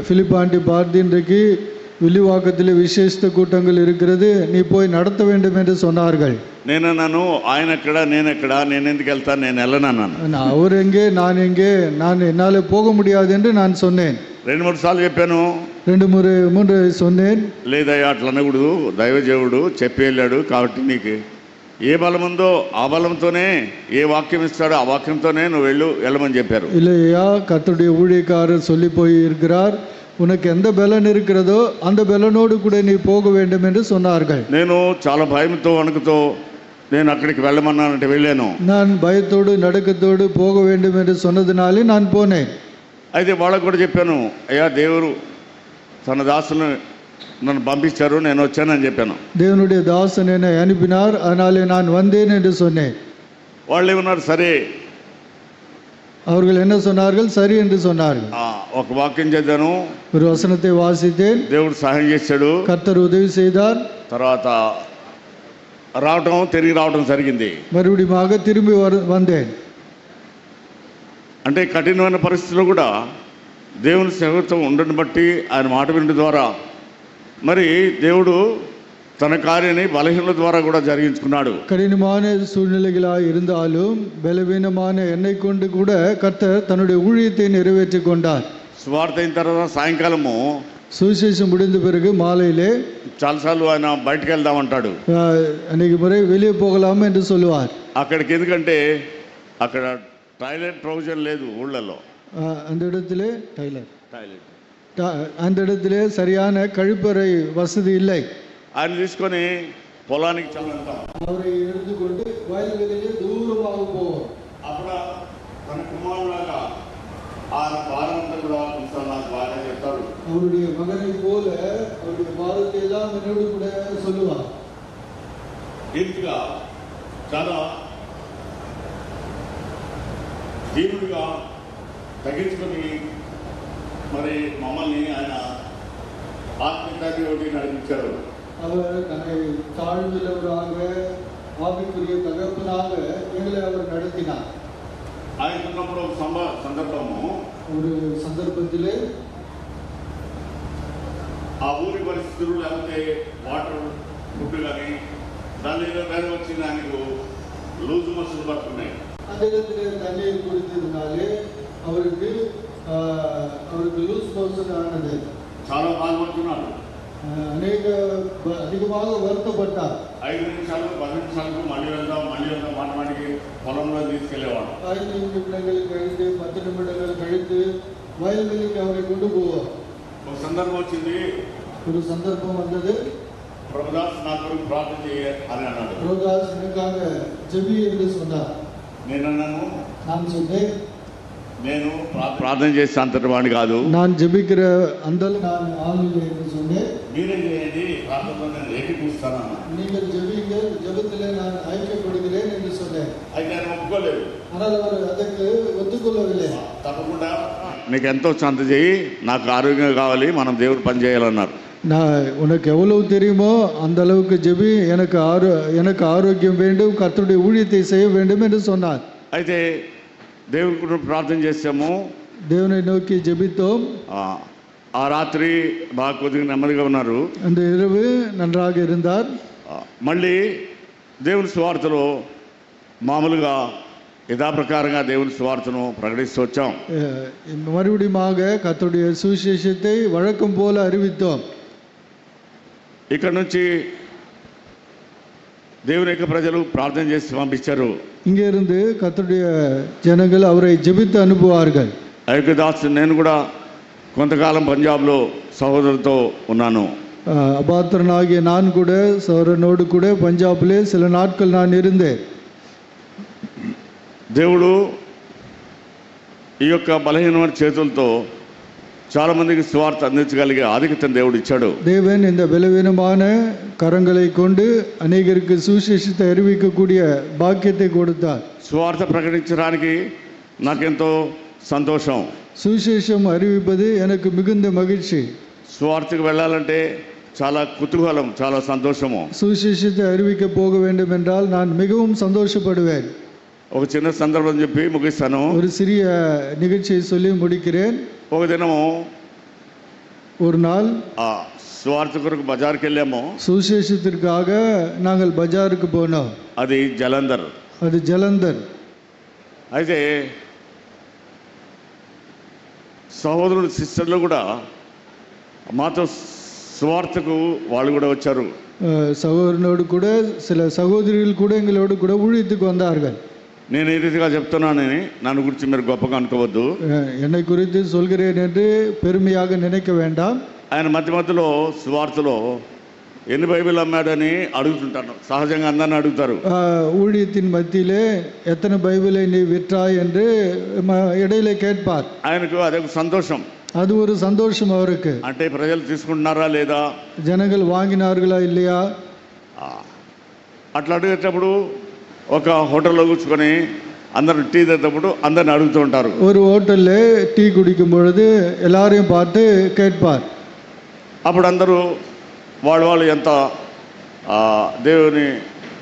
ఫిలిప్ ఆంటీ பார்த்து இன்றைக்கு வில்லிவாக்கத்தில் விசேஷ கூட்டங்கள் இருக்கிறது, நீ போய் நடத்த வேண்டும் என்று சொன்னார்கள். నేను ఆయన ఎక్కడ, నేను ఎక్కడ, నేను ఎందుకు వెళ్తాను, నేను వెళ్ళను అన్నాను. அவர் எங்கே, நான் எங்கே, நான் என்னால் போக முடியாது என்று நான் சொன்னேன். 2-3 సార్లు చెప్పాను, 2-3 சொன்னேன். లేదయ్యా అట్లా అనకూడదు, దైవజేవుడు చెప్పి వెళ్ళాడు కాబట్టి నీకు ఏ బలం ఉందో ఆ బలంతోనే, ఏ వాక్యం ఇస్తాడో ఆ వాక్యంతోనే నువ్వు వెళ్ళమని చెప్పారు. இல்லையா, கர்த்தருடைய ஊழியக்காரர் சொல்லி போய் இருக்கிறார், உனக்கு எந்த பலன் இருக்கிறதோ அந்த பலனோடு கூட நீ போக வேண்டும் என்று சொன்னார்கள். నేను చాలా భయంతో వణుకుతో నేను అక్కడికి వెళ్ళమన్నానంటే వెళ్ళాను. நான் பயத்தோடு நடுக்கத்தோடு போக வேண்டும் என்று சொன்னதினாலே நான் போனேன். అయితే వాళ్ళకు కూడా చెప్పాను, అయ్యా దేవుడు తన దాసులను నన్ను పంపించారు, నేను వచ్చానని చెప్పాను. தேவனுடைய தாசன் என்னை அனுப்பினார், அதனாலே நான் வந்தேன் என்று சொன்னேன். వాళ్ళు ఏమన్నారు, సరే. அவர்கள் என்ன சொன்னார்கள், சரி என்று சொன்னார்கள். ఒక వాక్యం చదివాను, ஒரு வசனத்தை வாசித்தேன், దేవుడు సహాయం చేశాడు, கர்த்தர் உதவி செய்தார். తర్వాత తిరిగి రావడం జరిగింది. மறுபடியும் திரும்பி வந்தேன். అంటే కఠినమైన పరిస్థితుల్లో కూడా దేవుని సేవతో ఉండని బట్టి, ఆయన మాట వినడం ద్వారా మరి దేవుడు తన కార్యాన్ని బలహీనల ద్వారా కూడా జరిగించుకున్నాడు. கடினமான சூழ்நிலைகளாக இருந்தாலும் பலவீனமான என்னை கொண்டு கூட கர்த்தர் தன்னுடைய ஊழியத்தை நிறைவேற்றி கொண்டார். సువార్త అయిన తర్వాత సాయంకాలము சுவிசேஷம் முடிந்த பிறகு மாலையிலே చాలాసార్లు ఆయన బయటకు వెళ్దామంటాడు, அன்றைக்கு முறை வெளியே போகலாம் என்று சொல்லுவார். అక్కడికి ఎందుకంటే అక్కడ టాయిలెట్ ప్రొవిజన్ లేదు ఊళ్ళల్లో. அந்த இடத்திலே அந்த இடத்திலே சரியான கழிப்பறை வசதி இல்லை. ఆయన తీసుకొని పొలానికి அவரை எடுத்துக்கொண்டு வயல்வெளியிலே தூரமாக போவோம். అప్పుడు తన కుమారులాగా ఆయన భారమంతా కూడా నాకు బాగా చెప్తాడు. அவருடைய மகனை போல அவருடைய பாரத்தை எல்லாம் என்னோடு கூட சொல்லுவார். దీనిగా చాలా దీనుడిగా తగ్గించుకొని మరి మమ్మల్ని ఆయన ఆత్మీయతకి నడిపించారు. அவர் தன்னை தாழ்ந்துள்ளவராக ஆவிக்குரிய தகப்பனாக எங்களை அவர் நடத்தினார். ఆయన ఉన్నప్పుడు ఒక సందర్భము, ஒரு సందర్భத்திலே ఆ ఊరి పరిస్థితులు లేకపోతే వాటర్ ఫుడ్ కానీ దాని వేరే వచ్చిన ఆయనకు లూజ్ మోషన్ పడుతున్నాయి. அந்த இடத்துல தண்ணீர் குடித்ததுனாலே அவருக்கு லூஸ் மோஷன் ஆனது. చాలా బాధపడుతున్నాడు, அதிகமாக வருத்தப்பட்டார். 5 నిమిషాలు 10 నిమిషాలకు మళ్ళీ వెళ్దాం మాటమాటికి పొలంలో తీసుకెళ్లేవాడు. 5 நிமிடங்கள் கழித்து 10 நிமிடங்கள் கழித்து வயல்வெளிக்கு அவரை கொண்டு போவார். ఒక సందర్భం వచ్చింది, ஒரு சந்தர்ப்பம் வந்தது. ప్రభుదాస్ నా కొరకు ప్రార్థన చేయ అని అన్నాడు. ప్రభుదాస్ எனக்காக ஜெபி என்று சொன்னார். நான் சொன்னேன் నేను ప్రార్థన చేసే అంతటి వాడిని కాదు. நான் ஜெபிக்கிற அந்த நான் ஆள் இல்லை என்று சொன்னேன். మీరే చేయండి, ప్రార్థనలో నేను ఏకీభవిస్తాను. நீங்கள் ஜெபிங்கள், ஜெபத்திலே நான் ஐக்கியப்படுகிறேன் என்று சொன்னேன். అయితే ఆయన ఒప్పుకోలేదు. ஆனால் அவர் அதற்கு ஒத்துக்கொள்ளவில்லை. తప్పకుండా నీకు ఎంతో అంత చేయి, నాకు ఆరోగ్యం కావాలి, మనం దేవుడు పని చేయాలన్నారు. நான் உனக்கு எவ்வளவு தெரியுமோ அந்த அளவுக்கு ஜெபி, எனக்கு ஆரோக்கியம் வேண்டும், கர்த்தருடைய ஊழியத்தை செய்ய வேண்டும் என்று சொன்னார். అయితే దేవుని కూడా ప్రార్థన చేసాము, தேவனை நோக்கி ஜெபித்தோம். ఆ రాత్రి బాగా కొద్దిగా నెమ్మదిగా ఉన్నారు. அந்த இரவு நன்றாக இருந்தார். మళ్ళీ దేవుని సువార్తలో మామూలుగా యథాప్రకారంగా దేవుని సువార్తను ప్రకటిస్తూ వచ్చాం. மறுபடியுமாக கர்த்தருடைய சுவிசேஷத்தை வழக்கம் போல அறிவித்தோம். ఇక్కడ నుంచి దేవుని యొక్క ప్రజలు ప్రార్థన చేసి పంపించారు. இங்கே இருந்து கர்த்தருடைய ஜனங்கள் அவரை ஜெபித்து அனுப்புவார்கள். అయోగ్యదాస్ నేను కూడా కొంతకాలం పంజాబ్లో సహోదరులతో ఉన్నాను. அபாத்திரனாகிய நான் கூட சௌரனோடு கூட பஞ்சாபிலே சில நாட்கள் நான் இருந்தேன். దేవుడు ఈ యొక్క బలహీనమైన చేతులతో చాలామందికి సువార్త అందించగలిగే ఆధిక్యతను దేవుడు ఇచ్చాడు. தேவன் இந்த பலவீனமான கரங்களை கொண்டு அநேகருக்கு சுவிசேஷத்தை அறிவிக்கக்கூடிய பாக்கியத்தை கொடுத்தார். సువార్త ప్రకటించడానికి నాకెంతో సంతోషం. சுவிசேஷம் அறிவிப்பது எனக்கு மிகுந்த மகிழ்ச்சி. సువార్తకు వెళ్ళాలంటే చాలా కుతూహలం, చాలా సంతోషము. சுவிசேஷத்தை அறிவிக்க போக வேண்டும் என்றால் நான் மிகவும் சந்தோஷப்படுவேன். ఒక చిన్న సందర్భం చెప్పి ముగిస్తాను. ஒரு சிறிய நிகழ்ச்சியை சொல்லி முடிக்கிறேன். ఒక దినము ஒரு நாள் సువార్త కొరకు బజార్కి వెళ్ళాము. சுவிசேஷத்திற்காக நாங்கள் பஜாருக்கு போனோம். అది జలంధర్. அது ஜலந்தர். అయితే సహోదరుడు సిస్టర్లు కూడా మాతో సువార్తకు వాళ్ళు కూడా వచ్చారు. சகோதரனோடு கூட சில சகோதரிகள் கூட எங்களோடு கூட ஊழியத்துக்கு வந்தார்கள். నేను ఈ రీతిగా చెప్తున్నానని నన్ను గురించి మీరు గొప్పగా అనుకోవద్దు. என்னை குறித்து சொல்கிறேன் என்று பெருமையாக நினைக்க வேண்டாம். ఆయన మధ్య మధ్యలో సువార్తలో ఎన్ని బైబిల్ అమ్మాడని అడుగుతుంటాను. సహజంగా అందరిని అడుగుతారు. ஊழியத்தின் மத்தியிலே எத்தனை பைபிளை நீ விற்றாய் என்று இடையிலே கேட்பார். ఆయనకు అదొక సంతోషం. அது ஒரு சந்தோஷம் அவருக்கு. అంటే ప్రజలు తీసుకుంటున్నారా లేదా, ஜனங்கள் வாங்கினார்களா இல்லையா, అట్లా అడిగేటప్పుడు ఒక హోటల్లో కూర్చుకొని అందరు టీ తాగేటప్పుడు అందరిని అడుగుతూ ఉంటారు. ஒரு ஹோட்டல்ல டீ குடிக்கும் பொழுது எல்லாரையும் பார்த்து கேட்பார். అప్పుడు అందరూ వాళ్ళు ఎంత దేవుని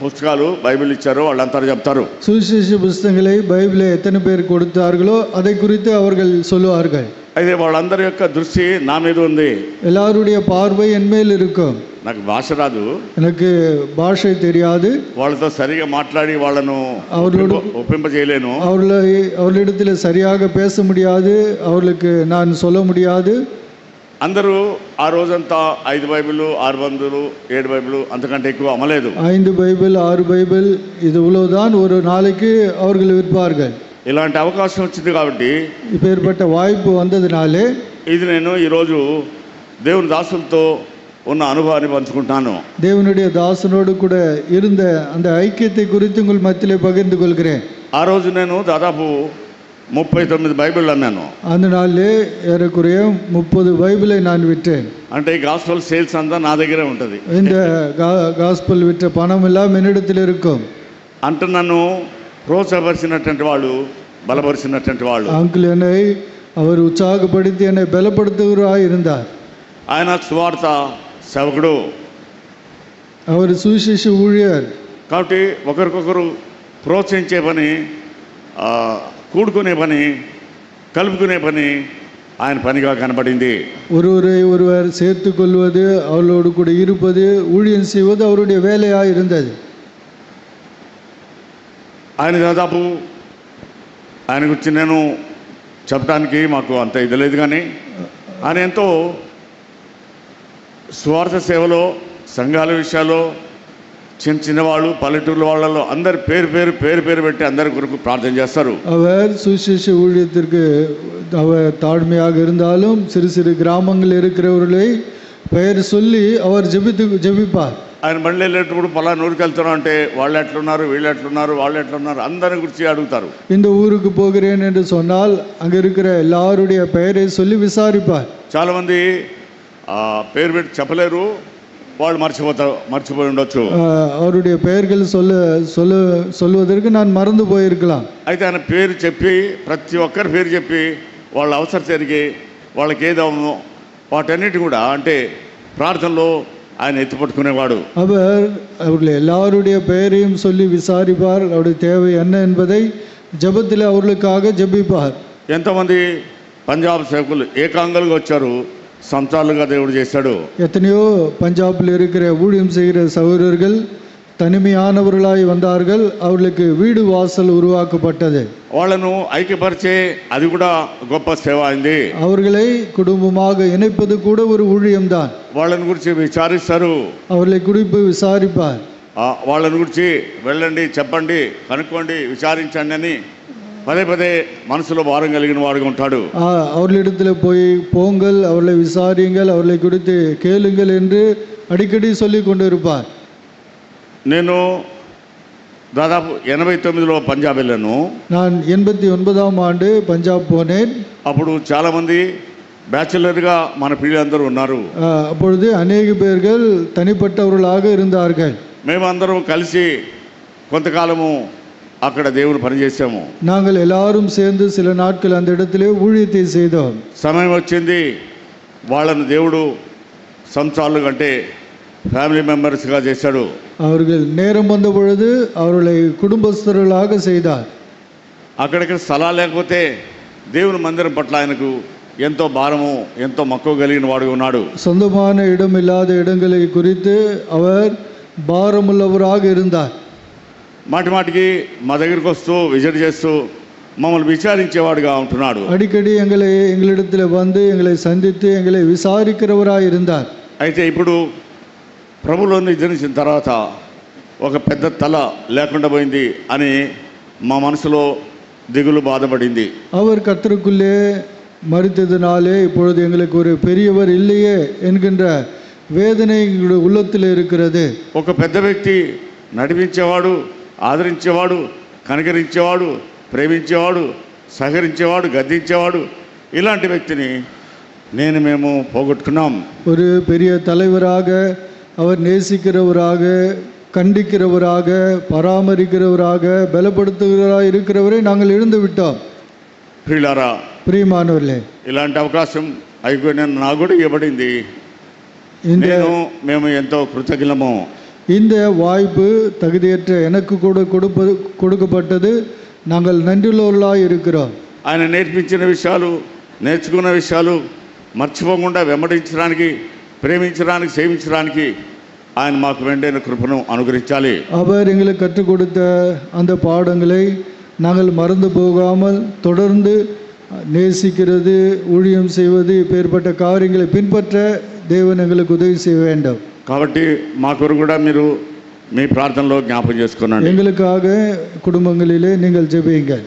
పుస్తకాలు బైబిల్ ఇచ్చారో వాళ్ళంతా చెప్తారు. சுவிசேஷ புஸ்தகங்களை பைபிளை எத்தனை பேர் கொடுத்தார்களோ அதை குறித்து அவர்கள் சொல்லுவார்கள். అయితే వాళ్ళందరి యొక్క దృష్టి నా మీద ఉంది. எல்லாருடைய பார்வை என் மேல் இருக்கும். నాకు భాష రాదు, எனக்கு பாஷை தெரியாது, వాళ్ళతో సరిగా మాట్లాడి వాళ్ళను ఒప్పింపజేయలేను, அவர்களிடத்தில் சரியாக பேச முடியாது, அவர்களுக்கு நான் சொல்ல முடியாது. అందరూ ఆ రోజంతా 5 బైబిళ్ళు 6 బంధువులు 7 బైబిళ్ళు అంతకంటే ఎక్కువ అమ్మలేదు. 5 బైబిల్ 6 బైబిల్ இது இவ்வளவுதான் ஒரு நாளைக்கு அவர்கள் விற்பார்கள். ఇలాంటి అవకాశం వచ్చింది కాబట్టి, இப்பேற்பட்ட வாய்ப்பு வந்ததினாலே ఇది నేను ఈరోజు దేవుని దాసులతో ఉన్న అనుభవాన్ని పంచుకుంటాను. தேவனுடைய தாசனோடு கூட இருந்த அந்த ஐக்கியத்தை குறித்து உங்கள் மத்தியிலே பகிர்ந்து கொள்கிறேன். ఆ రోజు నేను దాదాపు 39 బైబిళ్ళు అమ్మాను. அந்த நாளிலே ஏறக்குறைய 30 பைபிளை நான் விற்றேன். అంటే ఈ గాస్పెల్ సేల్స్ అంతా నా దగ్గరే ఉంటుంది. இந்த గాస్పెల్ விற்ற பணம் எல்லாம் என்னிடத்தில் இருக்கும். అంటే నన్ను ప్రోత్సాహపరిచినటువంటి వాళ్ళు, బలపరిచినటువంటి వాళ్ళు, అంకుల్ என்னை அவர் உற்சாகப்படுத்தி என்னை பலப்படுத்துகிறாய் இருந்தார். ఆయన సువార్త సేవకుడు, அவர் சுவிசேஷ ஊழியர். కాబట్టి ఒకరికొకరు ప్రోత్సహించే పని, కూడుకునే పని, కలుపుకునే పని ఆయన పనిగా కనబడింది. ஒருவரை ஒருவர் சேர்த்து கொள்வது, அவளோடு கூட இருப்பது, ஊழியம் செய்வது அவருடைய வேலையாக இருந்தது. ఆయన దాదాపు ఆయన గురించి నేను చెప్పడానికి మాకు అంత ఇది లేదు, కానీ ఆయన ఎంతో స్వార్థ సేవలో, సంఘాల విషయాల్లో, చిన్నవాళ్ళు, పల్లెటూరు వాళ్ళలో అందరి పేరు పెట్టి అందరి కొరకు ప్రార్థన చేస్తారు. அவர் சுவிசேஷ ஊழியத்திற்கு அவர் தாழ்மையாக இருந்தாலும் சிறு சிறு கிராமங்கள் இருக்கிறவர்களை பெயர் சொல்லி அவர் ஜெபிப்பார். ఆయన బండి వెళ్ళేటప్పుడు పలానా ఊరికి వెళ్తున్నాం అంటే వాళ్ళు ఎట్లున్నారు, వీళ్ళు ఎట్లున్నారు, వాళ్ళు ఎట్లున్నారు అందరి గురించి అడుగుతారు. இந்த ஊருக்கு போகிறேன் என்று சொன்னால் அங்கே இருக்கிற எல்லாருடைய பெயரை சொல்லி விசாரிப்பார். చాలామంది పేరు పెట్టి చెప్పలేరు, వాళ్ళు మర్చిపోయి ఉండొచ్చు. அவருடைய பெயர்கள் சொல்வதற்கு நான் மறந்து போயிருக்கலாம். అయితే ఆయన పేరు చెప్పి ప్రతి ఒక్కరి పేరు చెప్పి వాళ్ళ అవసరం తిరిగి వాళ్ళకి ఏదవునో వాటన్నిటి కూడా అంటే ప్రార్థనలో ఆయన ఎత్తిపట్టుకునేవాడు. அவர்கள் எல்லாருடைய பெயரையும் சொல்லி விசாரிப்பார். அவருடைய தேவை என்ன என்பதை ஜெபத்தில் அவர்களுக்காக ஜெபிப்பார். ఎంతమంది పంజాబ్ సేవకులు ఏకాంగులుగా వచ్చారు, సంవత్సరాలుగా దేవుడు చేశాడు. எத்தனையோ பஞ்சாபில் இருக்கிற ஊழியம் செய்கிற சகோதரர்கள் தனிமையானவர்களாய் வந்தார்கள். அவர்களுக்கு வீடு வாசல் உருவாக்கப்பட்டது. వాళ్ళను ఐక్యపరిచే అది కూడా గొప్ప సేవ అయింది. அவர்களை குடும்பமாக இணைப்பது கூட ஒரு ஊழியம்தான். వాళ్ళని గురించి విచారిస్తారు, அவர்களை குறிப்பு விசாரிப்பார். వాళ్ళని గురించి వెళ్ళండి, చెప్పండి, కనుక్కోండి, విచారించండి అని పదే పదే మనసులో భారం కలిగిన వాడుగా ఉంటాడు. அவர்களிடத்தில் போய் போங்கள், அவர்களை விசாரியுங்கள், அவர்களை குறித்து கேளுங்கள் என்று அடிக்கடி சொல்லி கொண்டு இருப்பார். నేను దాదాపు 89లో పంజాబ్ వెళ్ళాను. நான் 89ஆம் ஆண்டு பஞ்சாப் போனேன். అప్పుడు చాలామంది బ్యాచులర్గా మన పిల్లలందరూ ఉన్నారు. அப்பொழுது அநேக பேர்கள் தனிப்பட்டவர்களாக இருந்தார்கள். మేమందరం కలిసి కొంతకాలము అక్కడ దేవుని పనిచేసాము. நாங்கள் எல்லாரும் சேர்ந்து சில நாட்கள் அந்த இடத்திலே ஊழியத்தை செய்தோம். సమయం వచ్చింది, వాళ్ళను దేవుడు సంవత్సరాలు కంటే ఫ్యామిలీ మెంబర్స్గా చేశాడు. அவர்கள் நேரம் வந்த பொழுது அவர்களை குடும்பஸ்தர்களாக செய்தார். అక్కడికి స్థలాలు లేకపోతే దేవుని మందిరం పట్ల ఆయనకు ఎంతో భారము, ఎంతో మక్కువ కలిగిన వాడు ఉన్నాడు. சொந்தமான இடம் இல்லாத இடங்களை குறித்து அவர் பாரமுள்ளவராக இருந்தார். మాటి మాటికి మా దగ్గరికి వస్తూ విజిట్ చేస్తూ మమ్మల్ని విచారించేవాడుగా ఉంటున్నాడు. அடிக்கடி எங்களிடத்தில் வந்து எங்களை சந்தித்து எங்களை விசாரிக்கிறவராக இருந்தார். అయితే ఇప్పుడు ప్రభువులో నిద్రించిన తర్వాత ఒక పెద్ద తల లేకుండా పోయింది అని మా మనసులో దిగులు బాధపడింది. அவர் கர்த்தருக்குள்ளே மரித்ததினாலே இப்பொழுது எங்களுக்கு ஒரு பெரியவர் இல்லையே என்கின்ற வேதனை எங்களுடைய உள்ளத்தில் இருக்கிறது. ఒక పెద్ద వ్యక్తి నడిపించేవాడు, ఆదరించేవాడు, కనికరించేవాడు, ప్రేమించేవాడు, సహకరించేవాడు, గద్దించేవాడు, ఇలాంటి వ్యక్తిని మేము పోగొట్టుకున్నాం. ஒரு பெரிய தலைவராக, அவர் நேசிக்கிறவராக, கண்டிக்கிறவராக, பராமரிக்கிறவராக, பலப்படுத்துகிறவராக இருக்கிறவரை நாங்கள் இழந்து விட்டோம். ప్రియులారా, பிரியமானவர்களே, ఇలాంటి అవకాశం నాకు కూడా ఇవ్వబడింది. మేము ఎంతో కృతజ్ఞము. இந்த வாய்ப்பு தகுதியற்ற எனக்கு கூட கொடுக்கப்பட்டது. நாங்கள் நன்றியுள்ளவர்களாக இருக்கிறோம். ఆయన నేర్పించిన విషయాలు, నేర్చుకున్న విషయాలు మర్చిపోకుండా వెంబడించడానికి, ప్రేమించడానికి, సేవించడానికి ఆయన మాకు వెంటైన కృపను అనుగ్రహించాలి. அவர் எங்களுக்கு கற்றுக் கொடுத்த அந்த பாடங்களை நாங்கள் மறந்து போகாமல் தொடர்ந்து நேசிக்கிறது, ஊழியம் செய்வது, இப்பேற்பட்ட காரியங்களை பின்பற்ற தேவன் எங்களுக்கு உதவி செய்ய வேண்டும். కాబట్టి మా కొరకు కూడా మీరు మీ ప్రార్థనలో జ్ఞాపకం చేసుకున్నాను. எங்களுக்காக குடும்பங்களிலே நீங்கள் ஜெபியுங்கள்.